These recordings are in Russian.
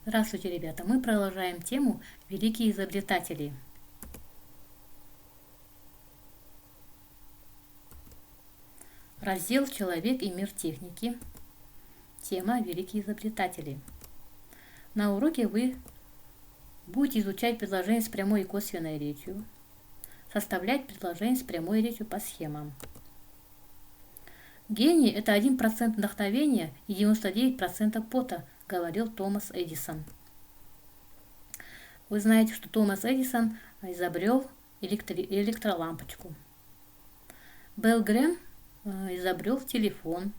Здравствуйте, ребята! Мы продолжаем тему «Великие изобретатели». Раздел «Человек и мир техники». Тема «Великие изобретатели». На уроке вы будете изучать предложения с прямой и косвенной речью, составлять предложения с прямой речью по схемам. Гений – это 1% вдохновения и 99% пота, говорил Томас Эдисон. Вы знаете, что Томас Эдисон изобрел электролампочку. Белл Грэм изобрел телефон.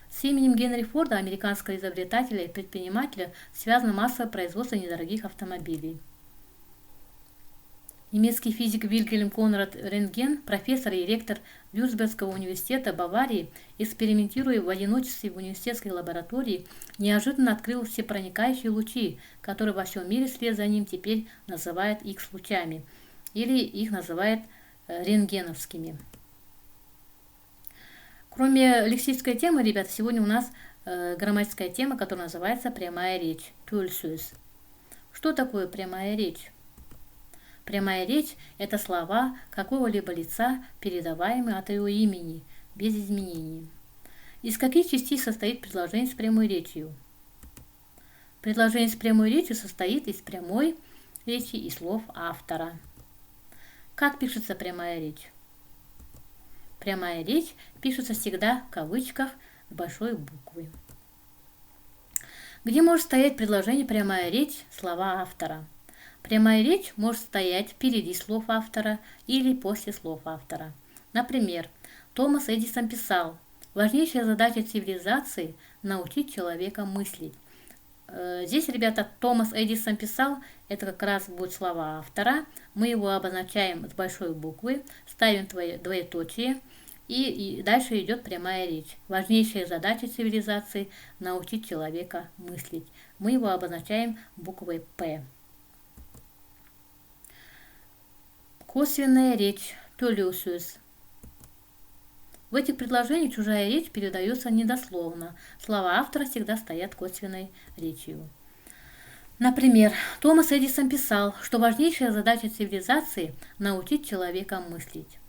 С именем Генри Форда, американского изобретателя и предпринимателя, связано массовое производство недорогих автомобилей. Немецкий физик Вильгельм Конрад Рентген, профессор и ректор Вюрцбергского университета Баварии, экспериментируя в одиночестве в университетской лаборатории, неожиданно открыл всепроникающие лучи, которые во всем мире вслед за ним теперь называют X-лучами, или их называют рентгеновскими. Кроме лексической темы, ребята, сегодня у нас грамматическая тема, которая называется «Прямая речь» – «Тульсюс». Что такое прямая речь? Прямая речь – это слова какого-либо лица, передаваемые от его имени, без изменений. Из каких частей состоит предложение с прямой речью? Предложение с прямой речью состоит из прямой речи и слов автора. Как пишется прямая речь? Прямая речь пишется всегда в кавычках с большой буквы. Где может стоять предложение «прямая речь» слова автора? Прямая речь может стоять впереди слов автора или после слов автора. Например, Томас Эдисон писал: «Важнейшая задача цивилизации – научить человека мыслить». Здесь, ребята, Томас Эдисон писал, это как раз будут слова автора. Мы его обозначаем с большой буквы, ставим двоеточие, и дальше идет прямая речь. Важнейшая задача цивилизации – научить человека мыслить. Мы его обозначаем буквой «П». Косвенная речь – «Тулюсюс». В этих предложениях чужая речь передается недословно. Слова автора всегда стоят косвенной речью. Например, Томас Эдисон писал, что важнейшая задача цивилизации – научить человека мыслить.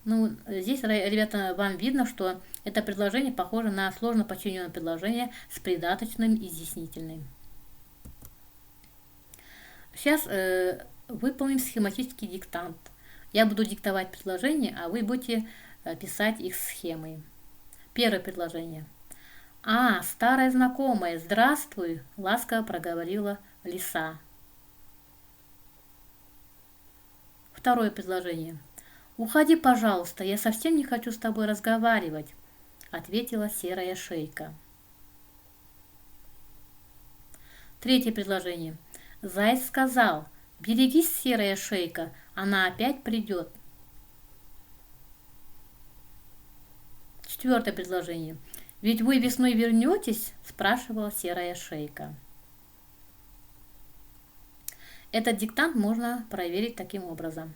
Здесь, ребята, вам видно, что это предложение похоже на сложно подчиненное предложение с придаточным изъяснительным. Сейчас выполним схематический диктант. Я буду диктовать предложения, а вы будете писать их схемой. Первое предложение. Старая знакомая, здравствуй, ласково проговорила лиса. Второе предложение. Уходи, пожалуйста, я совсем не хочу с тобой разговаривать, ответила серая шейка. Третье предложение. Заяц сказал: берегись, серая шейка, она опять придет. Четвертое предложение. Ведь вы весной вернетесь? Спрашивала серая шейка. Этот диктант можно проверить таким образом.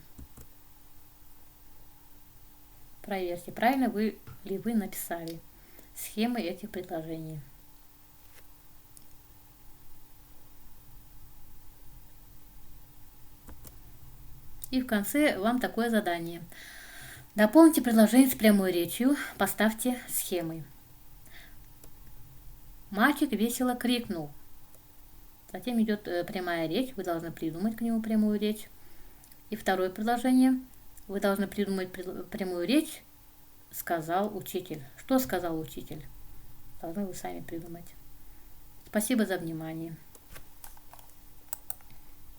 Проверьте, правильно ли вы написали схемы этих предложений. И в конце вам такое задание. Дополните предложение с прямой речью, поставьте схемы. Мальчик весело крикнул. Затем идет прямая речь, вы должны придумать к нему прямую речь. И второе предложение. Вы должны придумать прямую речь, сказал учитель. Что сказал учитель? Должны вы сами придумать. Спасибо за внимание.